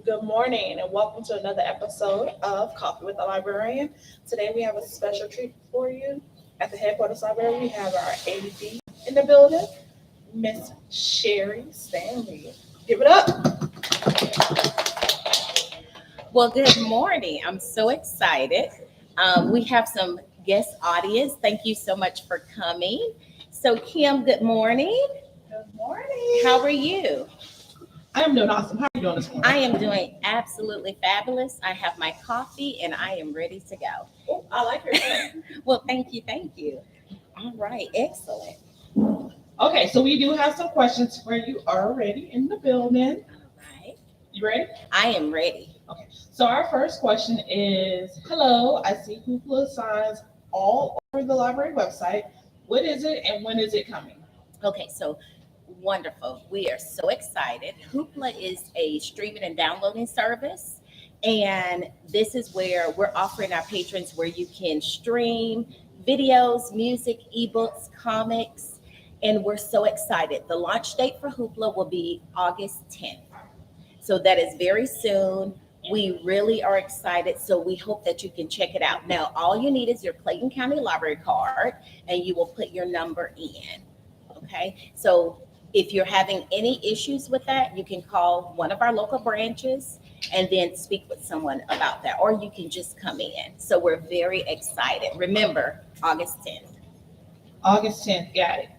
Good morning and welcome to another episode of Coffee with the Librarian. Today we have a special treat for you. At the headquarters library, we have our AD in the building, Miss Sherri Stanley. Give it up. Well, good morning. I'm so excited. We have some guest audience. Thank you so much for coming. So, Kim, good morning. Good morning. How are you? I am doing awesome. How are you doing this I morning? am doing absolutely fabulous. I have my coffee and I am ready to go. Oh, I like your hair. Well, thank you. Thank you. All right. Excellent. Okay, so we do have some questions for you already in the building. All right. You ready? I am ready. Okay, so our first question is, hello, I see Hoopla signs all over the library website. What is it and when is it coming? Okay. So, wonderful. We are so excited. Hoopla is a streaming and downloading service. And this is where we're offering our patrons where you can stream videos, music, ebooks, comics. And we're so excited. The launch date for Hoopla will be August 10th. So that is very soon. We really are excited. So we hope that you can check it out. Now, all you need is your Clayton County Library card and you will put your number in. Okay. So if you're having any issues with that, you can call one of our local branches and then speak with someone about that, or you can just come in. So we're very excited. Remember, August 10th. August 10th, got it.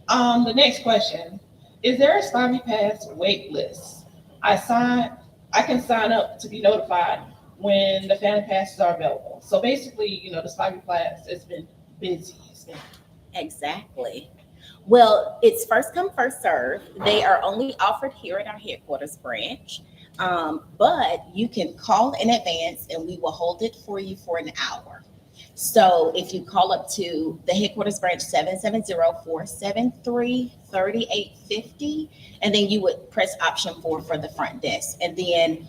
The next question, is there a Spivey Pass wait list? I sign, I can sign up to be notified when the Phantom Passes are available. So basically, the Spivey Pass has been busy. Exactly. Well, it's first come, first serve. They are only offered here at our headquarters branch. But you can call in advance and we will hold it for you for an hour. So if you call up to the headquarters branch 770-473-3850, and then you would press option 4 for the front desk. And then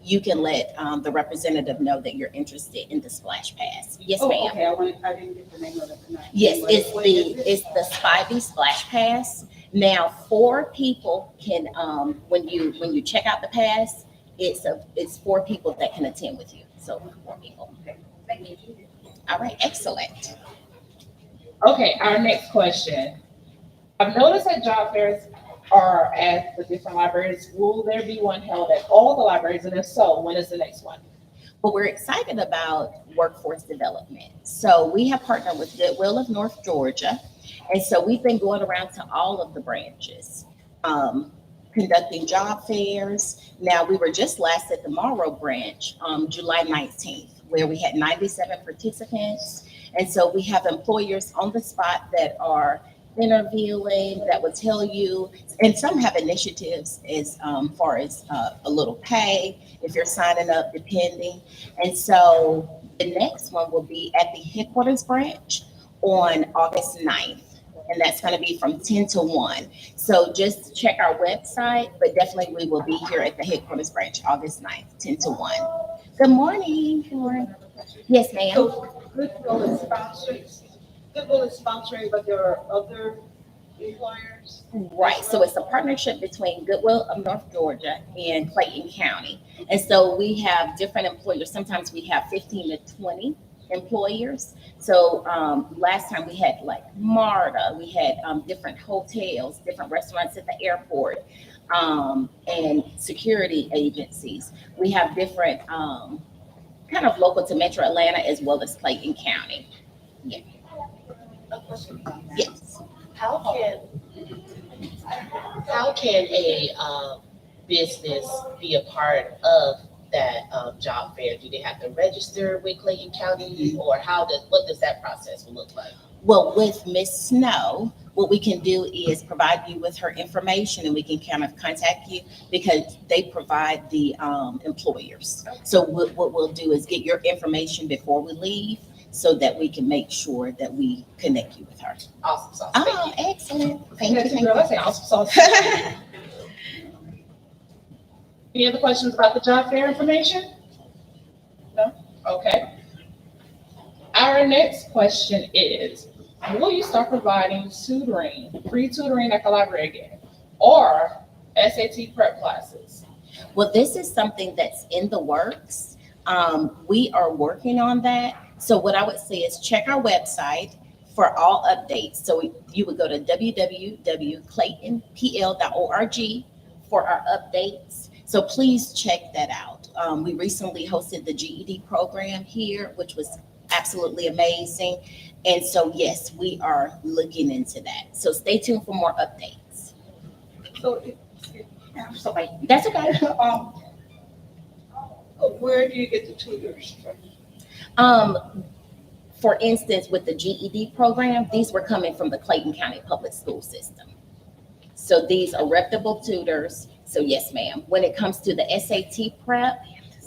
you can let the representative know that you're interested in the splash pass. Yes, Oh, ma'am. okay, I didn't get the name of it tonight. Yes, What is it? it's the Spivey Splash Pass. Now, 4 people can when you check out the pass, it's 4 people that can attend with you. So 4 people. Okay, thank you. All right, excellent. Okay, our next question. I've noticed that job fairs are at the different libraries. Will there be one held at all the libraries? And if so, when is the next one? Well, we're excited about workforce development. So we have partnered with Goodwill of North Georgia, and so we've been going around to all of the branches. Conducting job fairs. Now, we were just last at the Morrow branch, July 19th, where we had 97 participants. And so we have employers on the spot that are interviewing, that will tell you, and some have initiatives as far as a little pay, if you're signing up, depending. And so the next one will be at the headquarters branch on August 9th. And that's going to be from 10 to 1. So just check our website, but definitely we will be here at the headquarters branch August 9th, 10 to 1. Good morning. Good morning. Yes, ma'am. So Goodwill is sponsoring, but there are other employers? Right. So it's a partnership between Goodwill of North Georgia and Clayton County. And so we have different employers. Sometimes we have 15 to 20 employers. So last time we had like MARTA, we had different hotels, different restaurants at the airport, and security agencies. We have different kind of local to Metro Atlanta as well as Clayton County. Yeah. A question about that. Yes. How can how can a business be a part of that job fair? Do they have to register with Clayton County, or what does that process look like? Well, with Miss Snow, what we can do is provide you with her information and we can kind of contact you because they provide the employers. So what we'll do is get your information before we leave so that we can make sure that we connect you with her. Awesome sauce. Thank Oh, you. excellent. Thank you. That's a Thank girl. I you. say awesome sauce. Any other questions about the job fair information? No? Okay. Our next question is, will you start providing tutoring, free tutoring at the library again, or SAT prep classes? Well, this is something that's in the works. We are working on that. So what I would say is check our website for all updates. So you would go to www.claytonpl.org for our updates. So please check that out. We recently hosted the GED program here, which was absolutely amazing. And so, yes, we are looking into that. So stay tuned for more updates. So, I'm sorry. That's okay. Where do you get the tutors from? For instance, with the GED program, these were coming from the Clayton County Public School System. So these are reputable tutors. So yes, ma'am. When it comes to the SAT prep,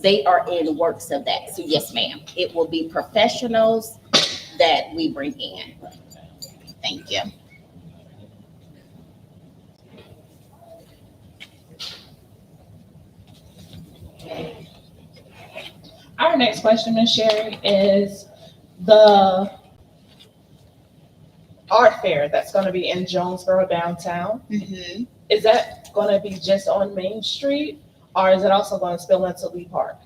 they are in works of that. So yes, ma'am. It will be professionals that we bring in. Thank you. Our next question, Ms. Sherri, is the art fair that's going to be in Jonesboro downtown. Mm-hmm. Is that going to be just on Main Street, or is it also going to spill into Lee Park?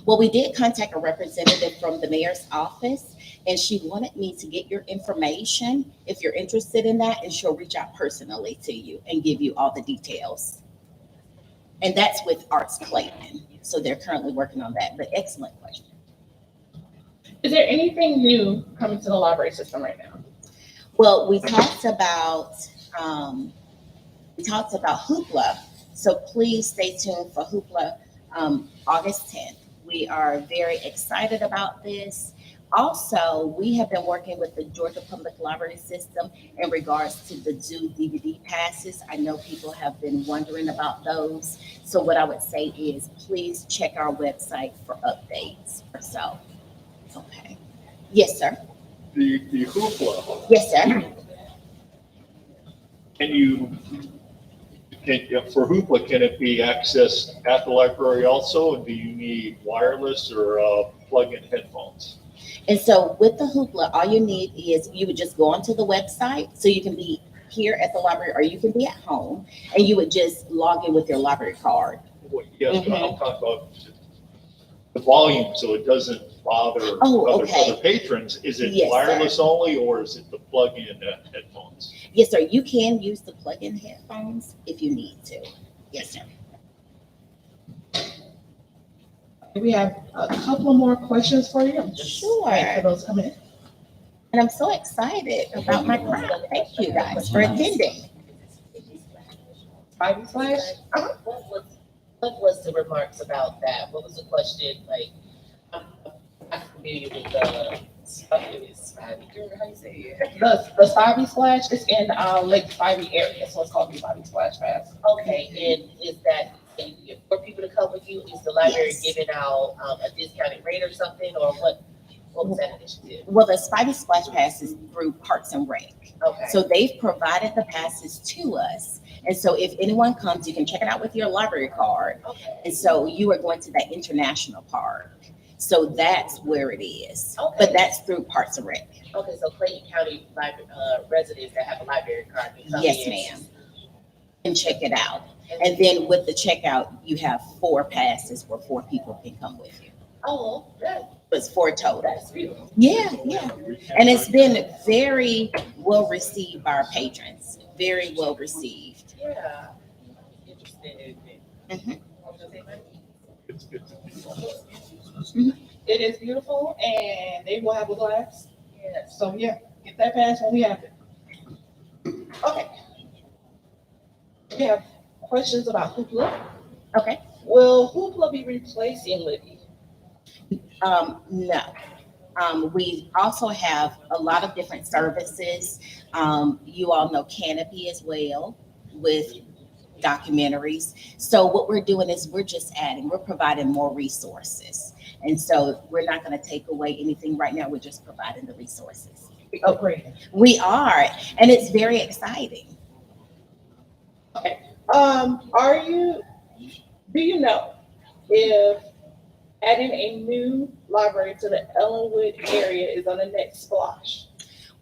Well, we did contact a representative from the mayor's office, and she wanted me to get your information if you're interested in that, and she'll reach out personally to you and give you all the details. And that's with Arts Clayton. So they're currently working on that, but excellent question. Is there anything new coming to the library system right now? Well, we talked about Hoopla. So please stay tuned for Hoopla August 10th. We are very excited about this. Also, we have been working with the Georgia Public Library System in regards to the due DVD passes. I know people have been wondering about those. So what I would say is please check our website for updates. So, okay. Yes, sir. The hoopla, Yes, sir. for hoopla, can it be accessed at the library also? And do you need wireless or plug-in headphones? And so with the Hoopla, all you need is you would just go onto the website. So you can be here at the library or you can be at home, and you would just log in with your library card. Well, yes, but I'm talking about the volume, so it doesn't bother other patrons. Is it Yes, wireless sir. only, or is it the plug-in headphones? Yes, sir. You can use the plug-in headphones if you need to. Yes, sir. We have a couple more questions for you. I'm just Sure. waiting for those to come in. And I'm so excited about my crowd. Thank you guys for attending. Spivey Splash? What was the remarks about that? What was the question? Like, I'm familiar with the Spivey, girl, how you say it? The Spivey Splash is in Lake Spivey area, so it's called the Spivey Splash Pass. Okay, and is that for people to come with you? Is the library Yes. giving out a discounted rate or something, or what? What was that initiative? Well, the Spivey Splash Pass is through Parks and Rec. Okay. So they've provided the passes to us. And so if anyone comes, you can check it out with your library card. Okay. And so you are going to that international park. So that's where it is. Okay. But that's through Parks and Rec. Okay, so Clayton County residents that have a library card can come Yes, in. ma'am. And check it out. And then with the checkout, you have 4 passes where 4 people can come with you. Oh, It's 4 total. that's beautiful. Yeah, yeah. And it's been very well received by our patrons. Very well received. Yeah. Interesting. Mhm. It's good. It is beautiful, and they will have a blast. Yes. So yeah, get that pass when we have it. Okay. We have questions about Hoopla. Okay. Will Hoopla be replacing Libby? No. We also have a lot of different services. You all know Canopy as well with documentaries. So what we're doing is we're providing more resources. And so we're not going to take away anything right now. We're just providing the resources. Upgrading. We are, and it's very exciting. Okay. Do you know if adding a new library to the Ellenwood area is on the next splash?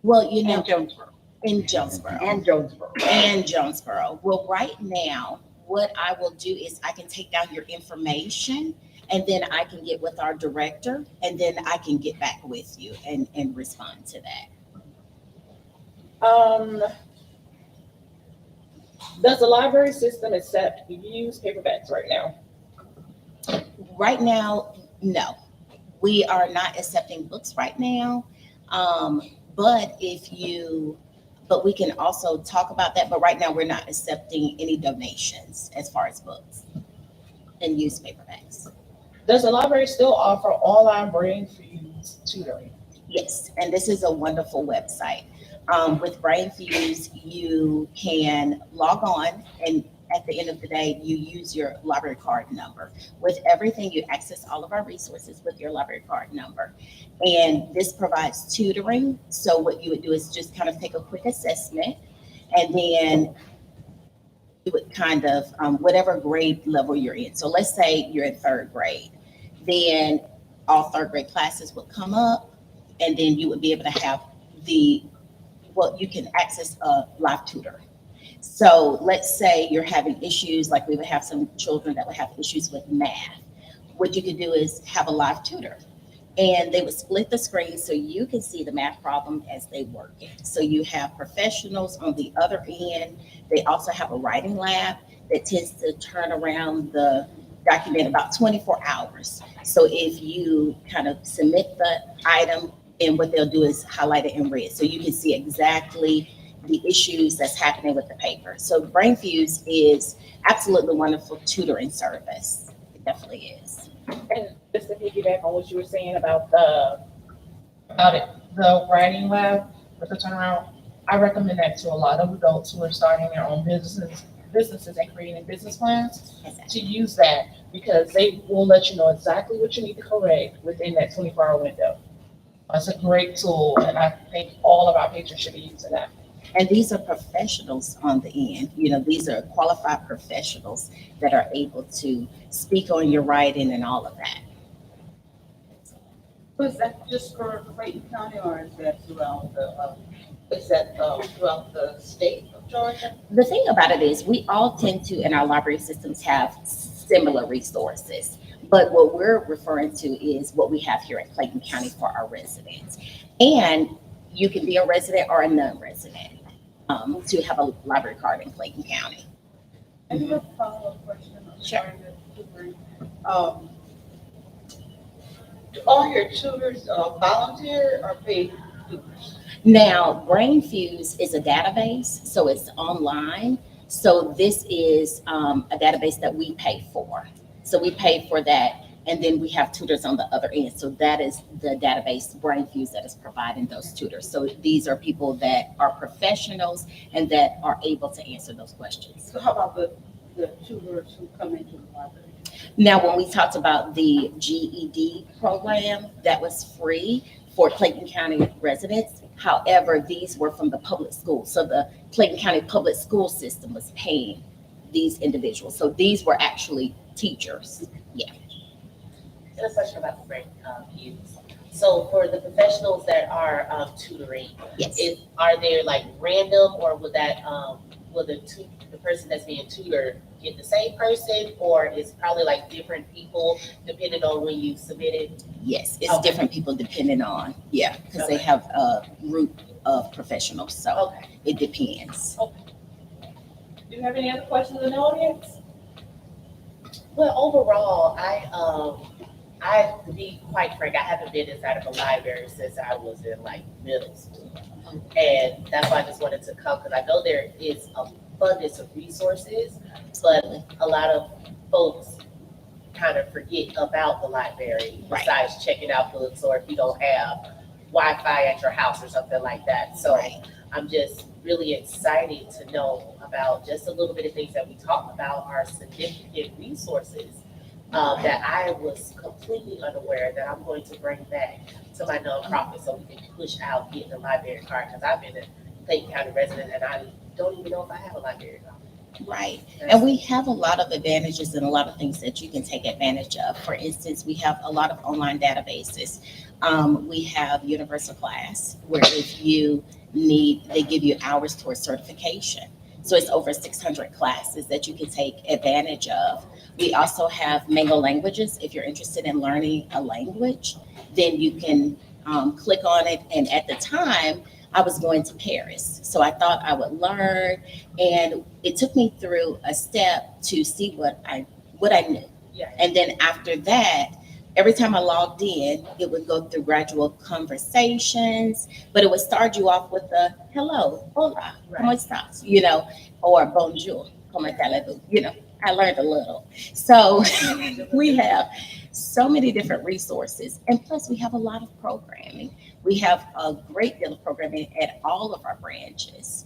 Well, Jonesboro. in Jonesboro. And Jonesboro. And Jonesboro. Well, right now, what I will do is I can take down your information, and then I can get with our director, and then I can get back with you and respond to that. Does the library system accept used paperbacks right now? Right now, no, we are not accepting books right now. But but we can also talk about that. But right now, we're not accepting any donations as far as books and used paperbacks. Does the library still offer online brain fuse tutoring? Yes, and this is a wonderful website. With Brain Fuse, you can log on, and at the end of the day, you use your library card number. With everything, you access all of our resources with your library card number. And this provides tutoring. So what you would do is just kind of take a quick assessment, and then you would kind of, whatever grade level you're in. So let's say you're in third grade, then all third grade classes would come up, and then you would be able to have you can access a live tutor. So let's say you're having issues, like we would have some children that would have issues with math. What you could do is have a live tutor, and they would split the screen so you can see the math problem as they work it. So you have professionals on the other end. They also have a writing lab that tends to turn around the document about 24 hours. So if you kind of submit the item, and what they'll do is highlight it in red, so you can see exactly the issues that's happening with the paper. So Brain Fuse is absolutely wonderful tutoring service. It definitely is. And just to piggyback on what you were saying about the writing lab with the turnaround, I recommend that to a lot of adults who are starting their own businesses and creating business plans, to use that, because they will let you know exactly what you need to correct within that 24-hour window. It's a great tool, and I think all of our patrons should be using that. And these are professionals on the end. These are qualified professionals that are able to speak on your writing and all of that. Was that just for Clayton County, or is that throughout throughout the state of Georgia? The thing about it is we all tend to, in our library systems, have similar resources. But what we're referring to is what we have here at Clayton County for our residents. And you can be a resident or a non-resident to have a library card in Clayton County. I have a follow-up question. Sure. Do all your tutors volunteer or paid tutors? Now, Brain Fuse is a database, so it's online. So this is a database that we pay for. So we pay for that, and then we have tutors on the other end. So that is the database, Brain Fuse, that is providing those tutors. So these are people that are professionals and that are able to answer those questions. So how about the tutors who come into the library? Now, when we talked about the GED program, that was free for Clayton County residents. However, these were from the public schools. So the Clayton County public school system was paying these individuals. So these were actually teachers. Yeah. And a question about the Brain Fuse. So for the professionals that are tutoring, Yes. Are they like random, or will the person that's being tutored get the same person, or is probably like different people depending on when you submitted? Yes. It's Okay. different people depending on, because they Okay. have a group of professionals. So Okay. it depends. Do you have any other questions in the audience? Well, overall, to be quite frank, I haven't been inside of a library since I was in like middle school. And that's why I just wanted to come, because I know there is abundance of resources, but a lot of folks kind of forget about the library, Right. besides checking out books, or if you don't have Wi-Fi at your house or something like that. So Right. I'm just really excited to know about just a little bit of things that we talked about are significant resources that I was completely unaware that I'm going to bring back to my nonprofit, so we can push out getting a library card, because I've been a Clayton County resident and I don't even know if I have a library card. Right. And we have a lot of advantages and a lot of things that you can take advantage of. For instance, we have a lot of online databases. We have Universal Class, where if you need, they give you hours towards certification. So it's over 600 classes that you can take advantage of. We also have Mango Languages. If you're interested in learning a language, then you can click on it. And at the time, I was going to Paris. So I thought I would learn. And it took me through a step to see what I knew. Yeah. And then after that, every time I logged in, it would go through gradual conversations, but it would start you off with a hello, hola, ¿cómo estás? Or bonjour, ¿cómo allez-vous? I learned a little. So we have so many different resources. And plus, we have a lot of programming. We have a great deal of programming at all of our branches.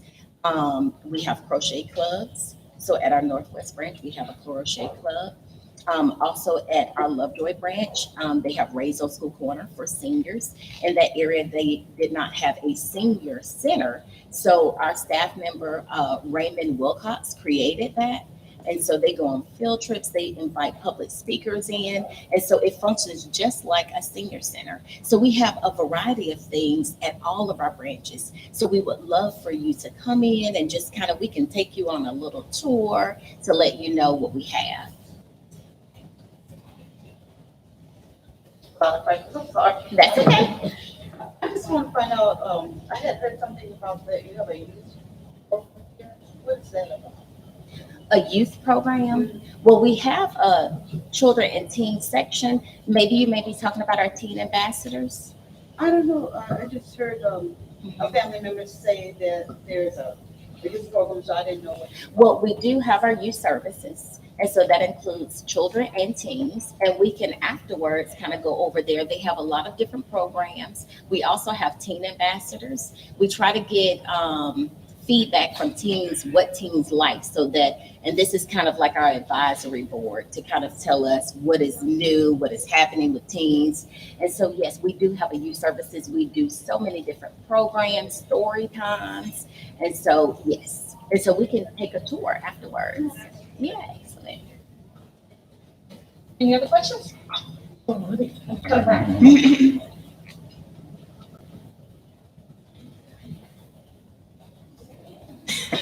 We have crochet clubs. So at our Northwest branch, we have a crochet club. Also at our Lovejoy branch, they have Raise Old School Corner for seniors. In that area, they did not have a senior center. So our staff member, Raymond Wilcox, created that. And so they go on field trips, they invite public speakers in. And so it functions just like a senior center. So we have a variety of things at all of our branches. So we would love for you to come in and just we can take you on a little tour to let you know what we have. I'm sorry. That's okay. I just want to find out, I had heard something about that you have a youth program here. What's that about? A youth program. Well, we have a children and teen section. Maybe you may be talking about our teen ambassadors. I don't know, I just heard a family member say that there's a youth program, so I didn't know what. Well, we do have our youth services. And so that includes children and teens. And we can afterwards go over there. They have a lot of different programs. We also have teen ambassadors. We try to get feedback from teens, what teens like, so that, and this is like our advisory board to tell us what is new, what is happening with teens. And so, yes, we do have a youth services. We do so many different programs, story times. And so, yes. And so we can take a tour afterwards. Yeah, excellent. Any other questions?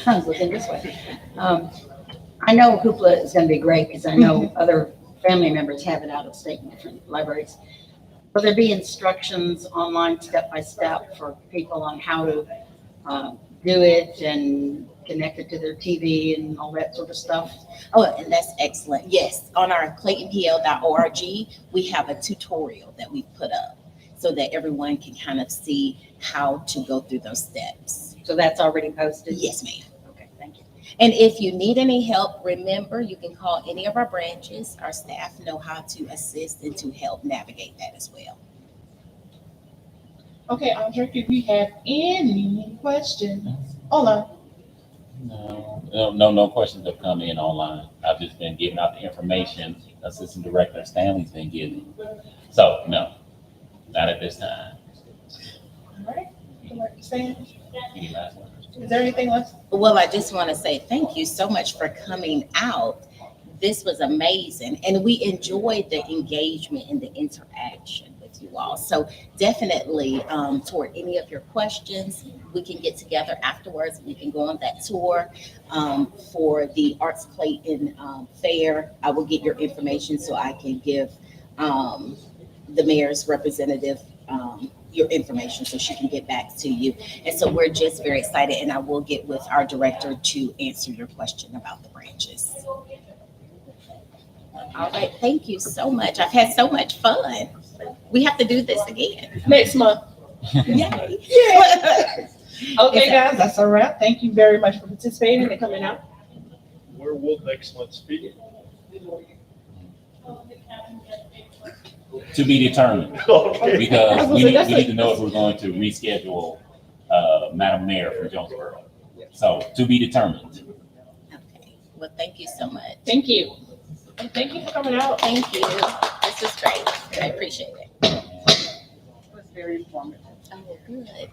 I was looking this way. I know Hoopla is going to be great because I know other family members have it out of state in different libraries. Will there be instructions online step by step for people on how to do it and connect it to their TV and all that sort of stuff? Oh, and that's excellent. Yes, on our claytonpl.org, we have a tutorial that we put up so that everyone can see how to go through those steps. So that's already posted? Yes, ma'am. Okay, thank you. And if you need any help, remember, you can call any of our branches. Our staff know how to assist and to help navigate that as well. Okay, Andre, do we have any questions? Hola. No questions have come in online. I've just been giving out the information Assistant Director Stanley's been giving. So, no, not at this time. All right. Sam, Any last words? is there anything else? Well, I just want to say thank you so much for coming out. This was amazing. And we enjoyed the engagement and the interaction with you all. So definitely toward any of your questions, we can get together afterwards. We can go on that tour for the Arts Clayton Fair. I will get your information so I can give the mayor's representative your information so she can get back to you. And so we're just very excited, and I will get with our director to answer your question about the branches. All right, thank you so much. I've had so much fun. We have to do this again. Next month. Yay. Yeah. Okay, guys, that's a wrap. Thank you very much for participating and coming out. Where will next month's be? To be determined, Okay. because we need to know if we're going to reschedule Madam Mayor from Jonesboro. So, to be determined. Okay, well, thank you so much. Thank you. And thank you for coming out. Thank you. This is great. I appreciate it. It was very informative. Oh, good, good.